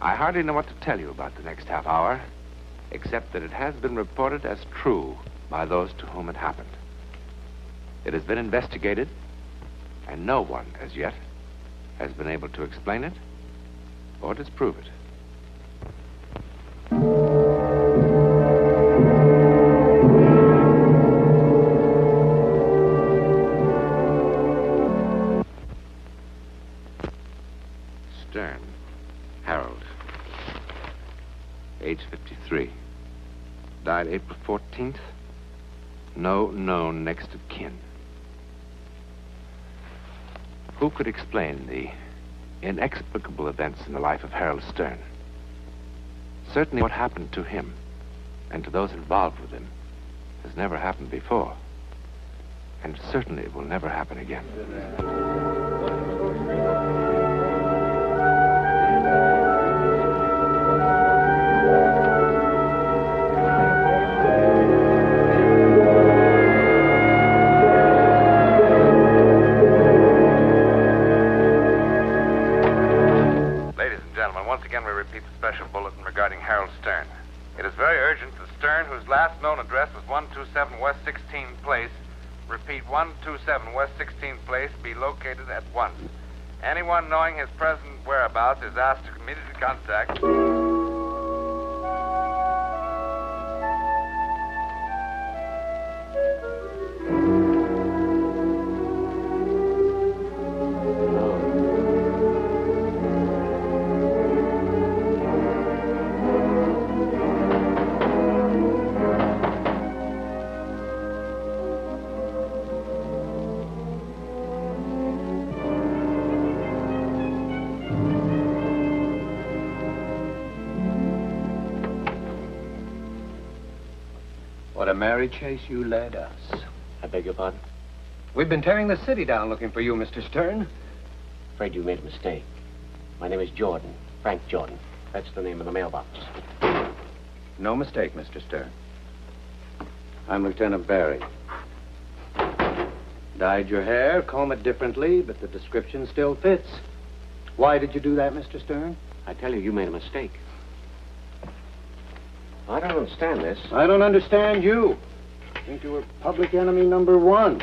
I hardly know what to tell you about the next half hour, except that it has been reported as true by those to whom it happened. It has been investigated, and no one, as yet, has been able to explain it or disprove it. Stern, Harold, age 53. Died April 14th. No known next of kin. Who could explain the inexplicable events in the life of Harold Stern? Certainly what happened to him and to those involved with him has never happened before. And certainly it will never happen again. Once again, we repeat the special bulletin regarding Harold Stern. It is very urgent that Stern, whose last known address was 127 West 16th Place, repeat 127 West 16th Place, be located at once. Anyone knowing his present whereabouts is asked to immediately contact... What a merry chase you led us. I beg your pardon? We've been tearing the city down looking for you, Mr. Stern. Afraid you made a mistake. My name is Jordan. Frank Jordan. That's the name of the mailbox. No mistake, Mr. Stern. I'm Lieutenant Barry. Dyed your hair, comb it differently, but the description still fits. Why did you do that, Mr. Stern? I tell you, you made a mistake. I don't understand this. I don't understand you. I think you were public enemy number one.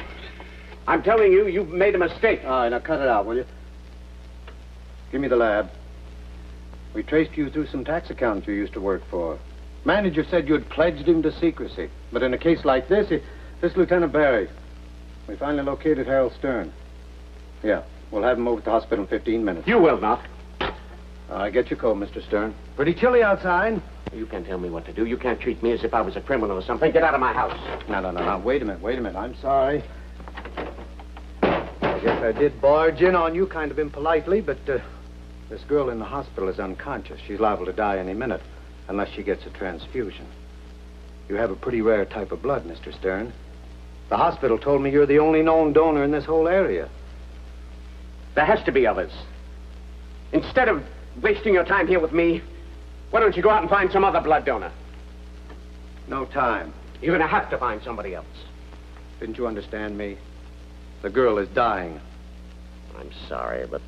I'm telling you, you've made a mistake. All right, now cut it out, will you? Give me the lab. We traced you through some tax accounts you used to work for. Manager said you had pledged him to secrecy. But in a case like this, this Lieutenant Barry, we finally located Harold Stern. Yeah, we'll have him over at the hospital in 15 minutes. You will not. I get your coat, Mr. Stern. Pretty chilly outside. You can't tell me what to do. You can't treat me as if I was a criminal or something. Get out of my house. No. Wait a minute. I'm sorry. I guess I did barge in on you kind of impolitely, but this girl in the hospital is unconscious. She's liable to die any minute unless she gets a transfusion. You have a pretty rare type of blood, Mr. Stern. The hospital told me you're the only known donor in this whole area. There has to be others. Instead of wasting your time here with me, why don't you go out and find some other blood donor? No time. You're going to have to find somebody else. Didn't you understand me? The girl is dying. I'm sorry, but...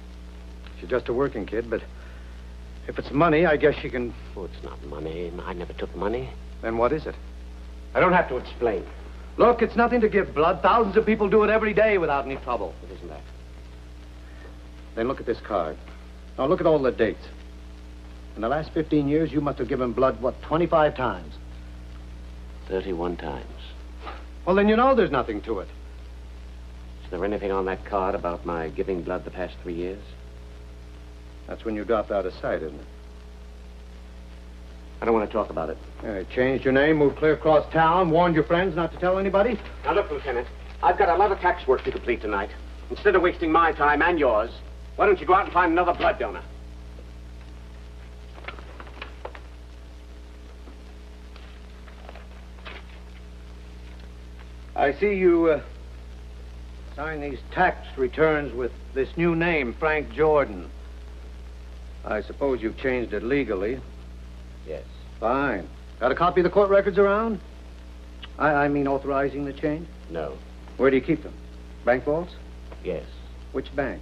She's just a working kid, but if it's money, I guess she can... Oh, it's not money. I never took money. Then what is it? I don't have to explain. Look, it's nothing to give blood. Thousands of people do it every day without any trouble. It isn't that. Then look at this card. Now look at all the dates. In the last 15 years, you must have given blood, 25 times? 31 times. Well, then you know there's nothing to it. Is there anything on that card about my giving blood the past 3 years? That's when you dropped out of sight, isn't it? I don't want to talk about it. Changed your name, moved clear across town, warned your friends not to tell anybody? Now, look, Lieutenant, I've got a lot of tax work to complete tonight. Instead of wasting my time and yours, why don't you go out and find another blood donor? I see you sign these tax returns with this new name, Frank Jordan. I suppose you've changed it legally. Yes. Fine. Got a copy of the court records around? I mean authorizing the change? No. Where do you keep them? Bank vaults? Yes. Which bank?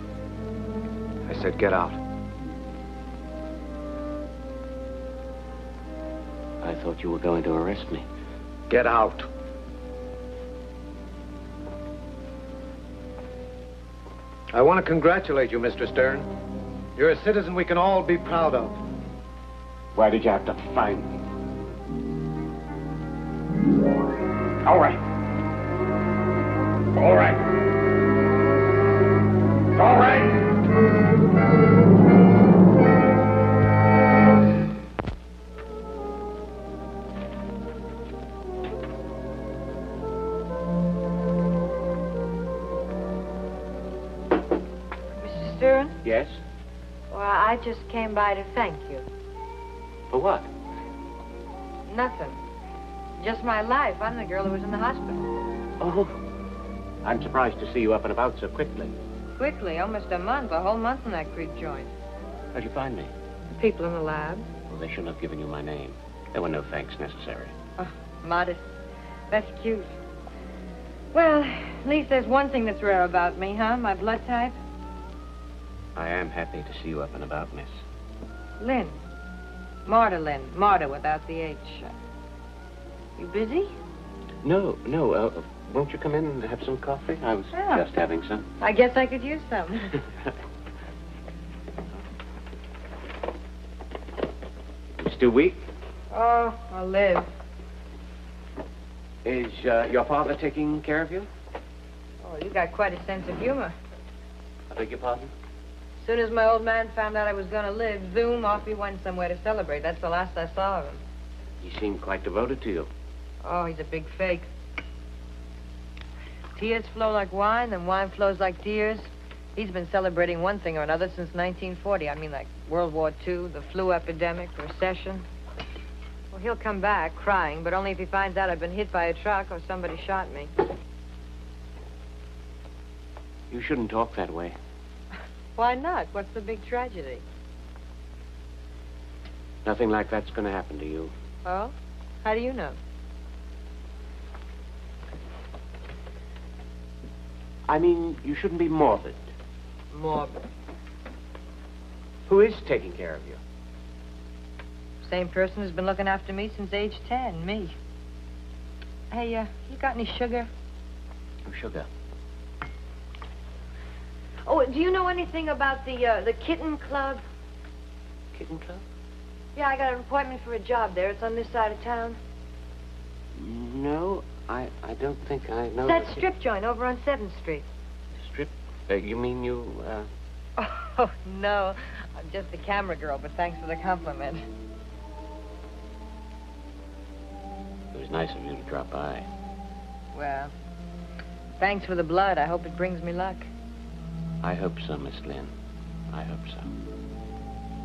I said get out. I thought you were going to arrest me. Get out. I want to congratulate you, Mr. Stern. You're a citizen we can all be proud of. Why did you have to find me? All right. All right. All right. Mr. Stern? Yes? Well, I just came by to thank you. For what? Nothing. Just my life. I'm the girl who was in the hospital. Oh. I'm surprised to see you up and about so quickly. Quickly, almost a month. A whole month in that creep joint. How'd you find me? The people in the lab. Well, they shouldn't have given you my name. There were no thanks necessary. Oh, modest. That's cute. Well, at least there's one thing that's rare about me, huh? My blood type. I am happy to see you up and about, miss. Lynn. Marta Lynn. Marta without the H. You busy? No. Won't you come in and have some coffee? I was Yeah. just having some. I guess I could use some. You still weak? Oh, I'll live. Is your father taking care of you? Oh, you got quite a sense of humor. I beg your pardon? As soon as my old man found out I was going to live, zoom, off he went somewhere to celebrate. That's the last I saw of him. He seemed quite devoted to you. Oh, he's a big fake. Tears flow like wine, then wine flows like tears. He's been celebrating one thing or another since 1940. I mean, like World War II, the flu epidemic, the recession. Well, he'll come back crying, but only if he finds out I've been hit by a truck or somebody shot me. You shouldn't talk that way. Why not? What's the big tragedy? Nothing like that's going to happen to you. Oh? How do you know? I mean, you shouldn't be morbid. Morbid. Who is taking care of you? Same person who's been looking after me since age 10, me. Hey, you got any sugar? Oh, sugar. Oh, do you know anything about the kitten club? Kitten club? Yeah, I got an appointment for a job there. It's on this side of town. No, I don't think I know. That strip joint over on 7th Street. Strip? You mean you, Oh, no. I'm just a camera girl, but thanks for the compliment. It was nice of you to drop by. Well, thanks for the blood. I hope it brings me luck. I hope so, Miss Lynn. I hope so.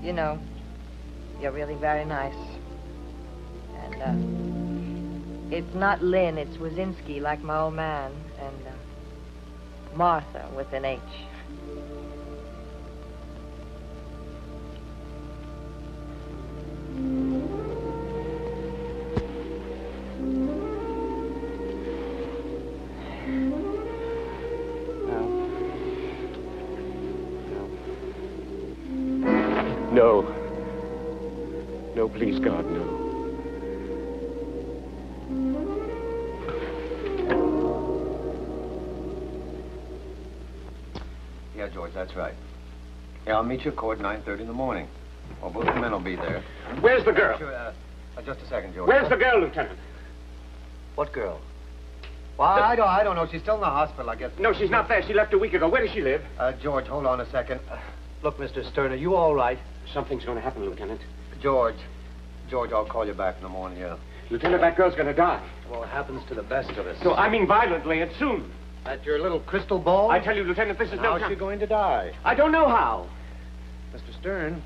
You know, you're really very nice. And, it's not Lynn, it's Wazinski, like my old man. And, Martha with an H. No. No, please, God, no. Yeah, George, that's right. Yeah, I'll meet you at court 9:30 in the morning. Well, both the men will be there. Where's the girl? Sure, just a second, George. Where's the girl, Lieutenant? What girl? Well, I don't know. She's still in the hospital, I guess. No, she's not there. She left a week ago. Where does she live? George, hold on a second. Look, Mr. Stern, are you all right? Something's going to happen, Lieutenant. George, I'll call you back in the morning, yeah. Lieutenant, that girl's going to die. Well, it happens to the best of us. No, I mean violently and soon. At your little crystal ball? I tell you, Lieutenant, this is no How's time. she going to die? I don't know how. Mr. Stern,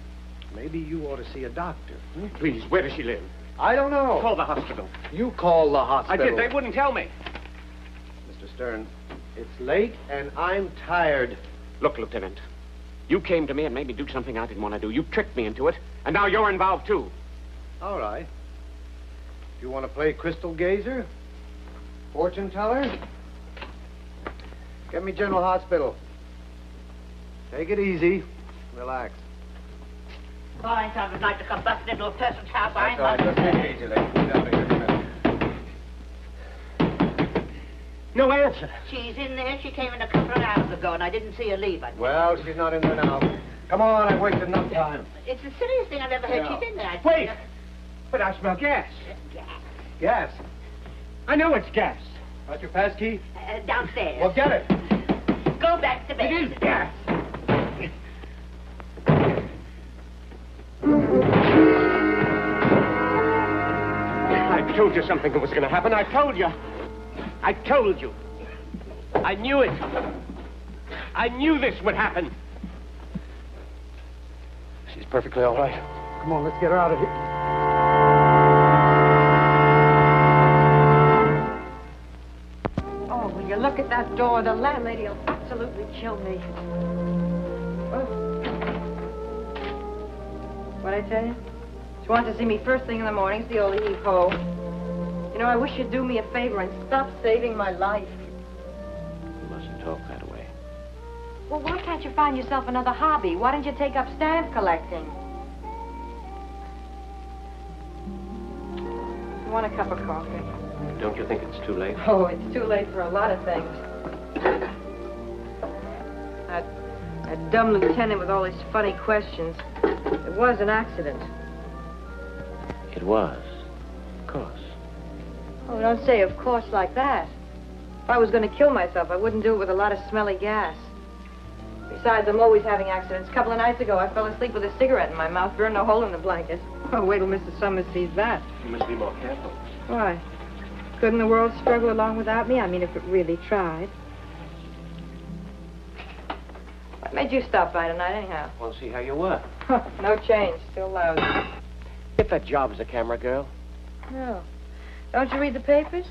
maybe you ought to see a doctor. Please, where does she live? I don't know. Call the hospital. You call the I hospital. did. They wouldn't tell me. Mr. Stern, it's late and I'm tired. Look, Lieutenant, you came to me and made me do something I didn't want to do. You tricked me into it, and now you're involved, too. All right. You want to play crystal gazer? Fortune teller? Get me General Hospital. Take it easy. Relax. Fine time of night to come busting into a person's house. I ain't That's all right. Just busting. take it easy, lady. I'll be here in a minute. No answer. She's in there. She came in a couple of hours ago, and I didn't see her leave. Well, she's not in there now. Come on, I've wasted enough time. It's the silliest thing I've ever heard. Yeah. She's in there. Wait! But I smell gas. Gas. I know it's gas. Got your pass key? Downstairs. Well, get it. Go back to bed. It is gas. I told you something was going to happen. I told you. I told you. I knew it. I knew this would happen. She's perfectly all right. Come on, let's get her out of here. Oh, will you look at that door? The landlady will absolutely kill me. Oh. What'd I tell you? She wants to see me first thing in the morning. It's the old heave-ho. You know, I wish you'd do me a favor and stop saving my life. You mustn't talk that way. Well, why can't you find yourself another hobby? Why don't you take up stamp collecting? You want a cup of coffee? Don't you think it's too late? Oh, it's too late for a lot of things. That dumb lieutenant with all his funny questions. It was an accident. It was. Of course. Oh, don't say of course like that. If I was going to kill myself, I wouldn't do it with a lot of smelly gas. Besides, I'm always having accidents. A couple of nights ago, I fell asleep with a cigarette in my mouth, burned a hole in the blanket. Oh, wait till Mr. Summers sees that. You must be more careful. Why? Couldn't the world struggle along without me? I mean, if it really tried. What made you stop by tonight, anyhow? Want to see how you were. No change. Still lousy. Get that job as a camera girl. No. Don't you read the papers?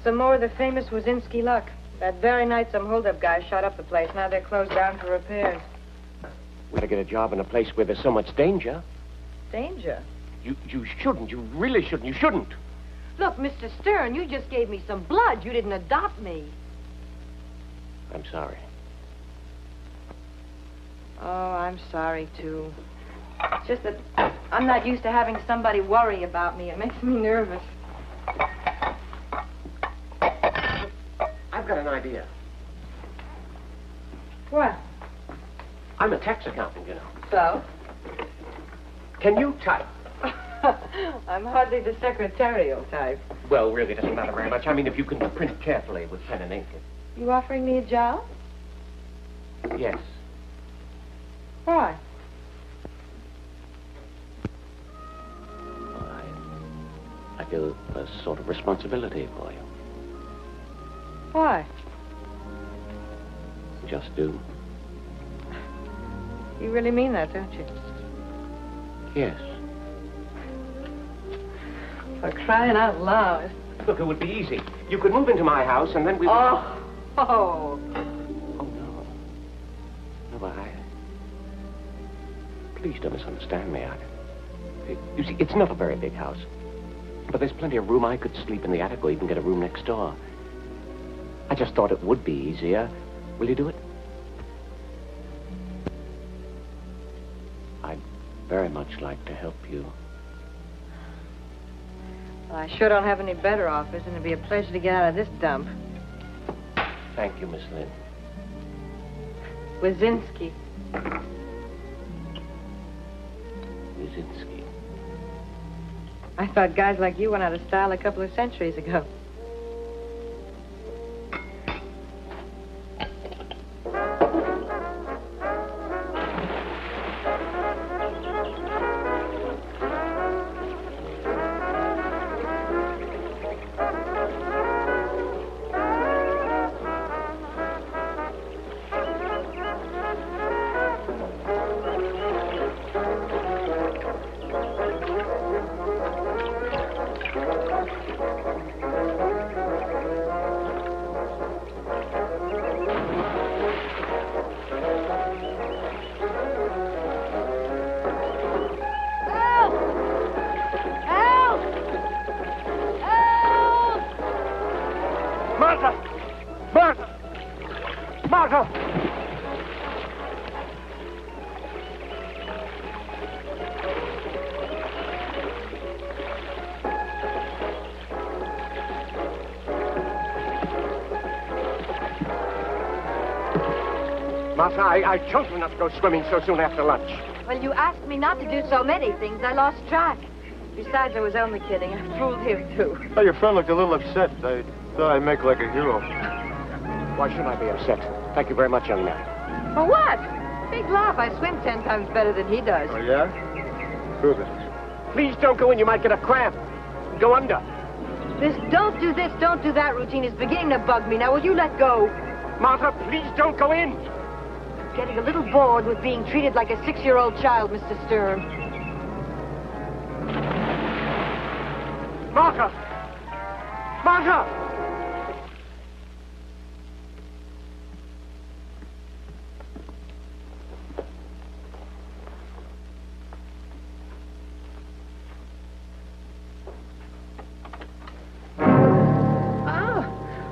Some more of the famous Wazinski luck. That very night, some hold-up guys shot up the place. Now they're closed down for repairs. We gotta get a job in a place where there's so much danger. Danger? You shouldn't. You really shouldn't. You shouldn't. Look, Mr. Stern, you just gave me some blood. You didn't adopt me. I'm sorry. Oh, I'm sorry, too. It's just that I'm not used to having somebody worry about me. It makes me nervous. I've got an idea. What? I'm a tax accountant, you know. So? Can you type? I'm hardly the secretarial type. Well, really, it doesn't matter very much. I mean, if you can print carefully with pen and ink. You offering me a job? Yes. Why? Well, I feel a sort of responsibility for you. Why? Just do. You really mean that, don't you? Yes. For crying out loud. Look, it would be easy. You could move into my house, and then we would... Oh. Oh, no. No, but Please don't misunderstand me. You see, it's not a very big house. But there's plenty of room. I could sleep in the attic or even get a room next door. I just thought it would be easier. Will you do it? I'd very much like to help you. Well, I sure don't have any better offers, and it'd be a pleasure to get out of this dump. Thank you, Miss Lynn. Wazinski. Wazinski. I thought guys like you went out of style a couple of centuries ago. Martha, I chose not to go swimming so soon after lunch. Well, you asked me not to do so many things. I lost track. Besides, I was only kidding. I fooled him, too. Oh, your friend looked a little upset. I thought I'd make like a hero. Why should I be upset? Thank you very much, young man. For what? Big laugh. I swim 10 times better than he does. Oh, yeah? Prove it. Please don't go in. You might get a cramp. Go under. This don't do that routine is beginning to bug me. Now, will you let go? Martha, please don't go in. I'm getting a little bored with being treated like a 6-year-old child, Mr. Stern. Martha! Martha!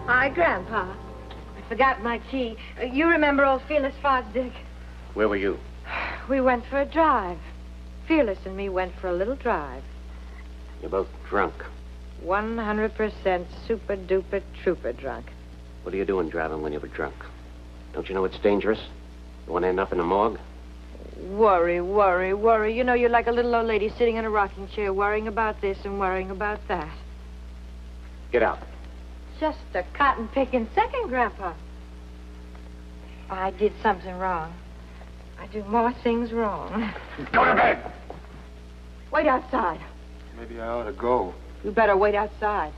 Hi, Grandpa. I forgot my key. You remember old Fearless Fosdick? Where were you? We went for a drive. Fearless and me went for a little drive. You're both drunk. 100% super-duper trooper drunk. What are you doing driving when you were drunk? Don't you know it's dangerous? You want to end up in a morgue? Worry. You know, you're like a little old lady sitting in a rocking chair worrying about this and worrying about that. Get out. Just a cotton-picking second, Grandpa. I did something wrong. I do more things wrong. Go to bed! Wait outside. Maybe I ought to go. You better wait outside.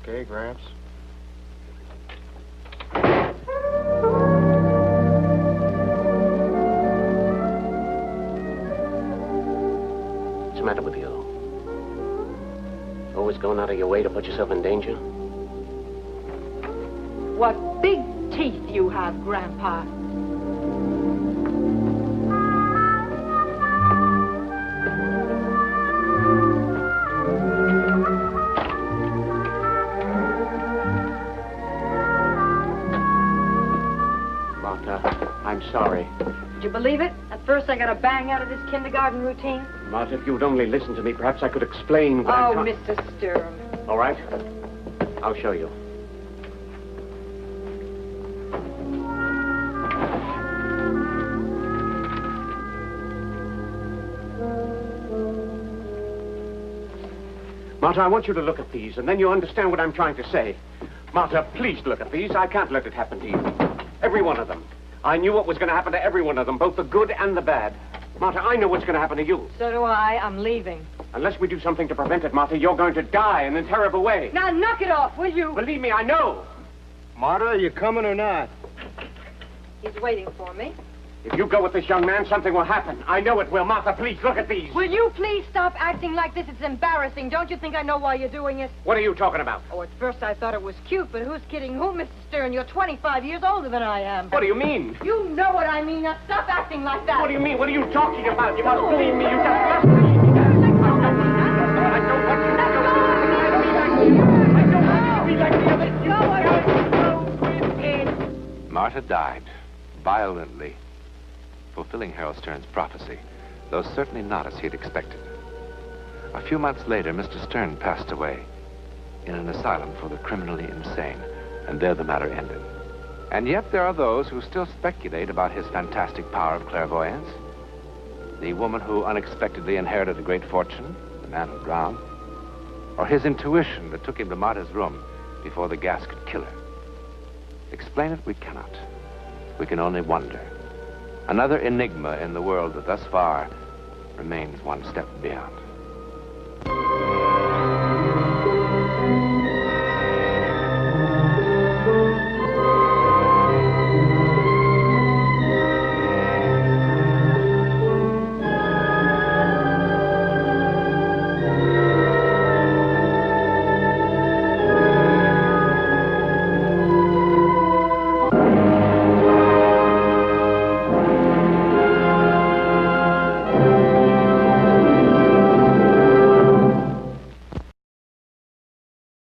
Okay, Gramps. What's the matter with you? Always going out of your way to put yourself in danger? What big teeth you have, Grandpa. Martha, I'm sorry. Did you believe it? At first I got a bang out of this kindergarten routine. Martha, if you'd only listened to me, perhaps I could explain what I'm Mr. Stern. All right. I'll show you. Martha, I want you to look at these, and then you'll understand what I'm trying to say. Martha, please look at these. I can't let it happen to you. Every one of them. I knew what was going to happen to every one of them, both the good and the bad. Martha, I know what's going to happen to you. So do I. I'm leaving. Unless we do something to prevent it, Martha, you're going to die in a terrible way. Now knock it off, will you? Believe me, I know. Martha, are you coming or not? He's waiting for me. If you go with this young man, something will happen. I know it will. Martha, please, look at these. Will you please stop acting like this? It's embarrassing. Don't you think I know why you're doing it? What are you talking about? Oh, at first I thought it was cute, but who's kidding who, Mr. Stern? You're 25 years older than I am. What do you mean? You know what I mean. Now stop acting like that. What do you mean? What are you talking about? You must believe me. You just must believe me. I don't want you to be like the others. Martha died violently, fulfilling Harold Stern's prophecy, though certainly not as he'd expected. A few months later, Mr. Stern passed away in an asylum for the criminally insane, and there the matter ended. And yet there are those who still speculate about his fantastic power of clairvoyance. The woman who unexpectedly inherited a great fortune, the man who drowned, or his intuition that took him to Martha's room before the gas could kill her. Explain it we cannot. We can only wonder. Another enigma in the world that thus far remains one step beyond.